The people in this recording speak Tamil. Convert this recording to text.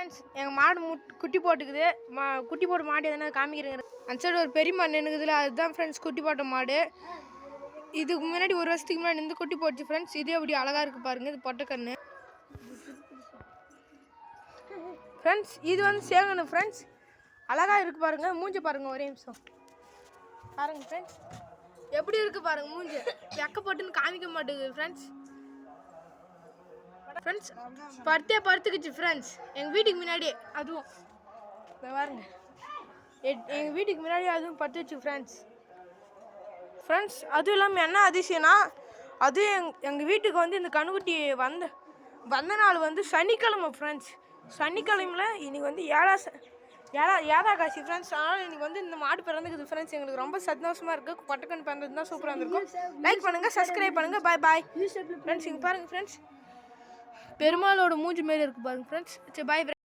ஃப்ரெண்ட்ஸ் எங்கள் மாடு குட்டி போட்டுக்குது. குட்டி போட்டு மாடு எதனா காமிக்கிறேங்க. அந்த சைடு ஒரு பெரிய மாடு நின்றுக்குதுல, அதுதான் ஃப்ரெண்ட்ஸ் குட்டி போட்ட மாடு. இதுக்கு முன்னாடி ஒரு வருஷத்துக்கு முன்னாடி இருந்து குட்டி போட்டுச்சு ஃப்ரெண்ட்ஸ். இதே அப்படி அழகாக இருக்குது பாருங்கள், இது பொட்டக்கண்ணு ஃப்ரெண்ட்ஸ். இது வந்து சேங்கன்னு ஃப்ரெண்ட்ஸ், அழகாக இருக்குது பாருங்கள். மூஞ்சி பாருங்கள், ஒரே நிமிஷம் பாருங்கள் ஃப்ரெண்ட்ஸ், எப்படி இருக்குது பாருங்கள் மூஞ்சி. வெக்க போட்டுன்னு காமிக்க மாட்டேங்குது ஃப்ரெண்ட்ஸ். ஃப்ரெண்ட்ஸ் படுத்துக்குச்சு ஃப்ரெண்ட்ஸ் எங்கள் வீட்டுக்கு முன்னாடி. அதுவும் பாருங்க, எங்கள் வீட்டுக்கு முன்னாடி அதுவும் படுத்துச்சு ஃப்ரெண்ட்ஸ். அதுவும் இல்லாமல் என்ன அதிசயம்னா, அதுவும் எங்கள் வீட்டுக்கு வந்து இந்த கண்ணுக்குட்டி வந்த நாள் வந்து சனிக்கிழமை ஃப்ரெண்ட்ஸ். சனிக்கிழமையில் இன்றைக்கி வந்து ஏழாகாசி ஃப்ரெண்ட்ஸ். அதனால் இன்றைக்கி வந்து இந்த மாடு பிறந்துக்குது ஃப்ரெண்ட்ஸ். எங்களுக்கு ரொம்ப சந்தோஷமாக இருக்குது. பொட்டக்கன் பிறந்தது தான் சூப்பராக இருந்திருக்கும். லைக் பண்ணுங்கள், சப்ஸ்கிரைப் பண்ணுங்கள். பாய் பாய் ஃப்ரெண்ட்ஸ். இங்கே பாருங்கள் ஃப்ரெண்ட்ஸ், பெருமாளோட மூஞ்சி மாரி இருக்குது பாருங்கள் ஃப்ரெண்ட்ஸ். சரி பாய்.